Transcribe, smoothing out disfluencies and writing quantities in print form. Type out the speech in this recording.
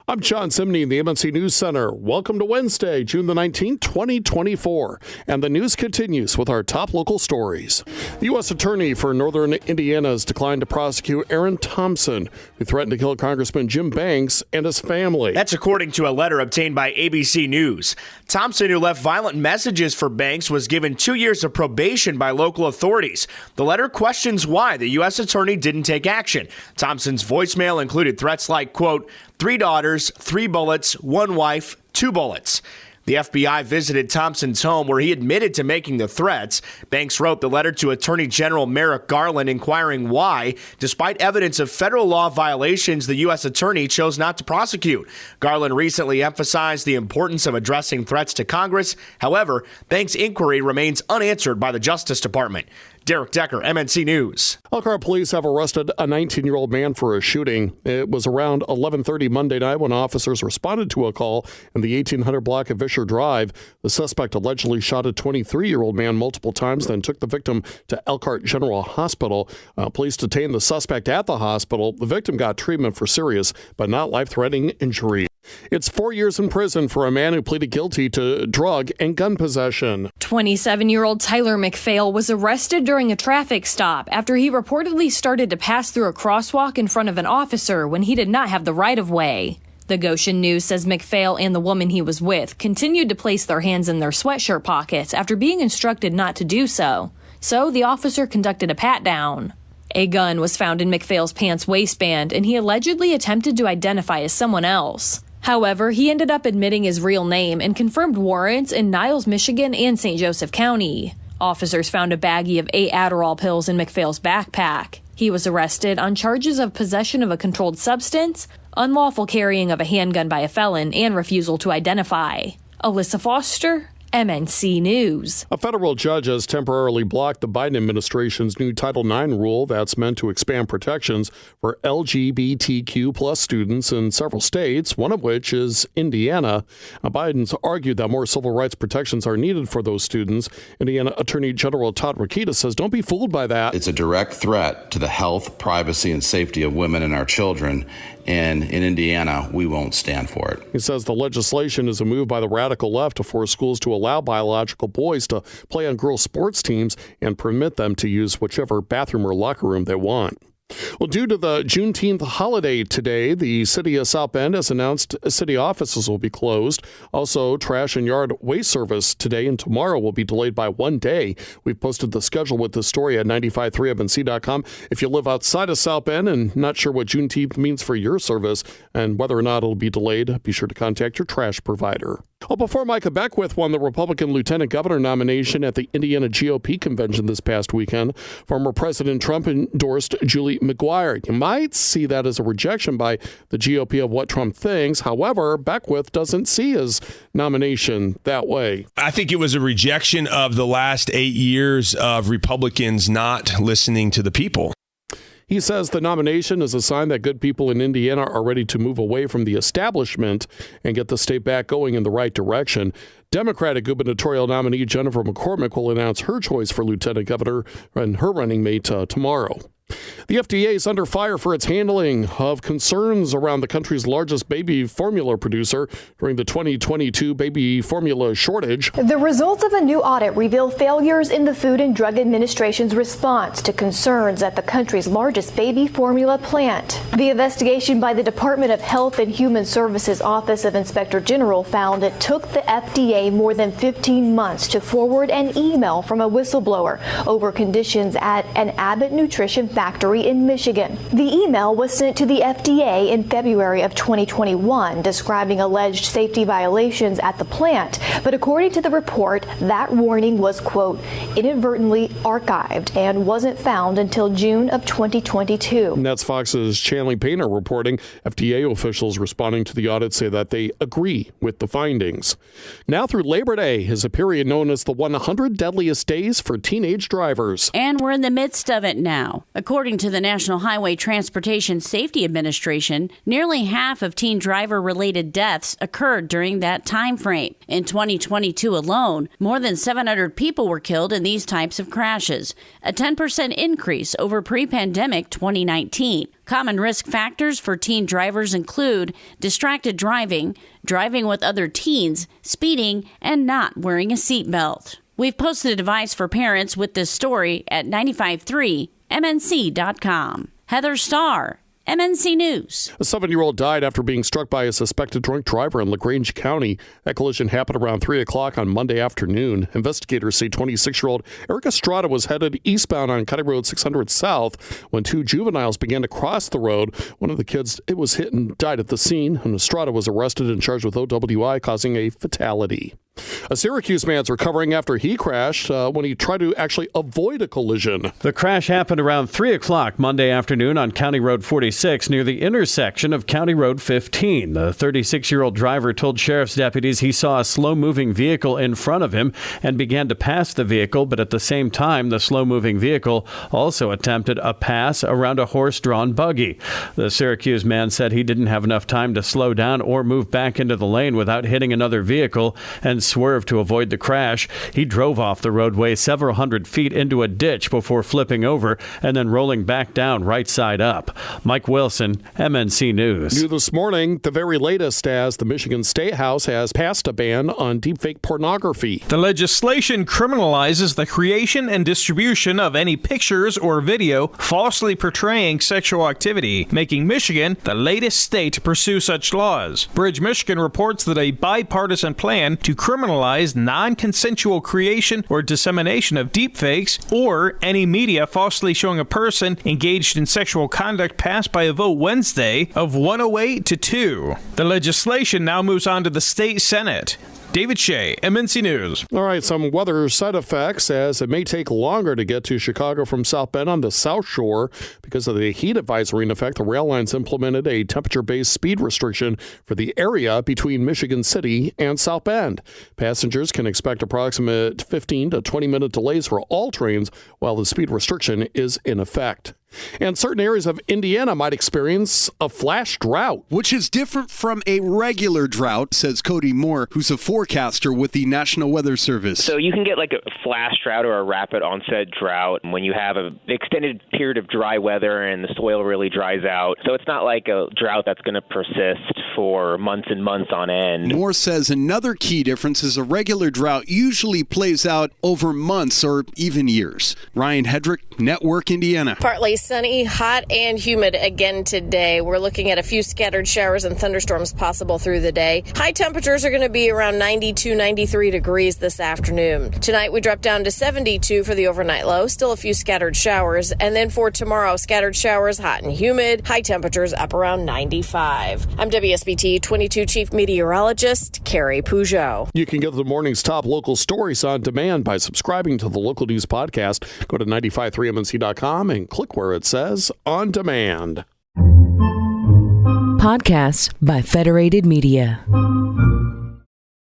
I'm John Simney in the MNC News Center. Welcome to Wednesday, June the 19th, 2024. And the news continues with our top local stories. The U.S. Attorney for Northern Indiana has declined to prosecute Aaron Thompson, who threatened to kill Congressman Jim Banks and his family. That's according to a letter obtained by ABC News. Thompson, who left violent messages for Banks, was given 2 years of probation by local authorities. The letter questions why the U.S. Attorney didn't take action. Thompson's voicemail included threats like, quote, 3 daughters, 3 bullets, 1 wife, 2 bullets. The FBI visited Thompson's home where he admitted to making the threats. Banks wrote the letter to Attorney General Merrick Garland inquiring why, despite evidence of federal law violations, the U.S. Attorney chose not to prosecute. Garland recently emphasized the importance of addressing threats to Congress. However, Banks' inquiry remains unanswered by the Justice Department. Derek Decker, MNC News. Elkhart Police have arrested a 19-year-old man for a shooting. It was around 11:30 Monday night when officers responded to a call in the 1800 block of Vischer Drive. The suspect allegedly shot a 23-year-old man multiple times, then took the victim to Elkhart General Hospital. Police detained the suspect at the hospital. The victim got treatment for serious but not life-threatening injury. It's 4 years in prison for a man who pleaded guilty to drug and gun possession. 27-year-old Tyler McPhail was arrested during a traffic stop after he reportedly started to pass through a crosswalk in front of an officer when he did not have the right-of-way. The Goshen News says McPhail and the woman he was with continued to place their hands in their sweatshirt pockets after being instructed not to do so. So the officer conducted a pat-down. A gun was found in McPhail's pants waistband, and he allegedly attempted to identify as someone else. However, he ended up admitting his real name and confirmed warrants in Niles, Michigan and St. Joseph County. Officers found a baggie of 8 Adderall pills in McPhail's backpack. He was arrested on charges of possession of a controlled substance, unlawful carrying of a handgun by a felon, and refusal to identify. Alyssa Foster, MNC News. A federal judge has temporarily blocked the Biden administration's new Title IX rule that's meant to expand protections for LGBTQ plus students in several states, one of which is Indiana. Biden's argued that more civil rights protections are needed for those students. Indiana Attorney General Todd Rokita says don't be fooled by that. It's a direct threat to the health, privacy, and safety of women and our children. And in Indiana, we won't stand for it. He says the legislation is a move by the radical left to force schools to allow biological boys to play on girls' sports teams and permit them to use whichever bathroom or locker room they want. Well, due to the Juneteenth holiday today, the city of South Bend has announced city offices will be closed. Also, trash and yard waste service today and tomorrow will be delayed by 1 day. We've posted the schedule with this story at 953mnc.com. If you live outside of South Bend and not sure what Juneteenth means for your service and whether or not it'll be delayed, be sure to contact your trash provider. Well, before Micah Beckwith won the Republican lieutenant governor nomination at the Indiana GOP convention this past weekend, former President Trump endorsed Julie McGuire. You might see that as a rejection by the GOP of what Trump thinks. However, Beckwith doesn't see his nomination that way. I think it was a rejection of the last 8 years of Republicans not listening to the people. He says the nomination is a sign that good people in Indiana are ready to move away from the establishment and get the state back going in the right direction. Democratic gubernatorial nominee Jennifer McCormick will announce her choice for lieutenant governor and her running mate tomorrow. The FDA is under fire for its handling of concerns around the country's largest baby formula producer during the 2022 baby formula shortage. The results of a new audit reveal failures in the Food and Drug Administration's response to concerns at the country's largest baby formula plant. The investigation by the Department of Health and Human Services Office of Inspector General found it took the FDA more than 15 months to forward an email from a whistleblower over conditions at an Abbott Nutrition factory in Michigan. The email was sent to the FDA in February of 2021 describing alleged safety violations at the plant, but according to the report, that warning was, quote, inadvertently archived and wasn't found until June of 2022. And that's Fox's Chanley Painter reporting. FDA officials responding to the audit say that they agree with the findings. Now through Labor Day is a period known as the 100 deadliest days for teenage drivers. And we're in the midst of it now. According to the National Highway Transportation Safety Administration, nearly half of teen driver-related deaths occurred during that time frame. In 2022 alone, more than 700 people were killed in these types of crashes, a 10% increase over pre-pandemic 2019. Common risk factors for teen drivers include distracted driving, driving with other teens, speeding, and not wearing a seatbelt. We've posted advice for parents with this story at 953MNC.com. Heather Starr, MNC News. A 7-year-old died after being struck by a suspected drunk driver in LaGrange County. That collision happened around 3 o'clock on Monday afternoon. Investigators say 26-year-old Eric Estrada was headed eastbound on County Road 600 South when two juveniles began to cross the road. One of the kids was hit and died at the scene, and Estrada was arrested and charged with OWI, causing a fatality. A Syracuse man's recovering after he crashed when he tried to actually avoid a collision. The crash happened around 3 o'clock Monday afternoon on County Road 46 near the intersection of County Road 15. The 36-year-old driver told sheriff's deputies he saw a slow-moving vehicle in front of him and began to pass the vehicle, but at the same time, the slow-moving vehicle also attempted a pass around a horse-drawn buggy. The Syracuse man said he didn't have enough time to slow down or move back into the lane without hitting another vehicle and swerved to avoid the crash. He drove off the roadway several hundred feet into a ditch before flipping over and then rolling back down right side up. Mike Wilson, MNC News. New this morning, the very latest as the Michigan State House has passed a ban on deepfake pornography. The legislation criminalizes the creation and distribution of any pictures or video falsely portraying sexual activity, making Michigan the latest state to pursue such laws. Bridge, Michigan reports that a bipartisan plan to criminalize non-consensual creation or dissemination of deepfakes or any media falsely showing a person engaged in sexual conduct passed by a vote Wednesday of 108 to 2. The legislation now moves on to the state Senate. David Shea, MNC News. All right, some weather side effects as it may take longer to get to Chicago from South Bend on the South Shore. Because of the heat advisory in effect, the rail lines implemented a temperature-based speed restriction for the area between Michigan City and South Bend. Passengers can expect approximate 15 to 20-minute delays for all trains while the speed restriction is in effect. And certain areas of Indiana might experience a flash drought. Which is different from a regular drought, says Cody Moore, who's a forecaster with the National Weather Service. So you can get like a flash drought or a rapid onset drought when you have an extended period of dry weather and the soil really dries out. So it's not like a drought that's going to persist for months and months on end. Moore says another key difference is a regular drought usually plays out over months or even years. Ryan Hedrick, Network Indiana. Partly sunny, hot, and humid again today. We're looking at a few scattered showers and thunderstorms possible through the day. High temperatures are going to be around 92, 93 degrees this afternoon. Tonight we drop down to 72 for the overnight low. Still a few scattered showers. And then for tomorrow, scattered showers, hot and humid. High temperatures up around 95. I'm WSBT 22 Chief Meteorologist Carrie Peugeot. You can get the morning's top local stories on demand by subscribing to the Local News Podcast. Go to 953mnc.com and click where it says On Demand. Podcasts by Federated Media.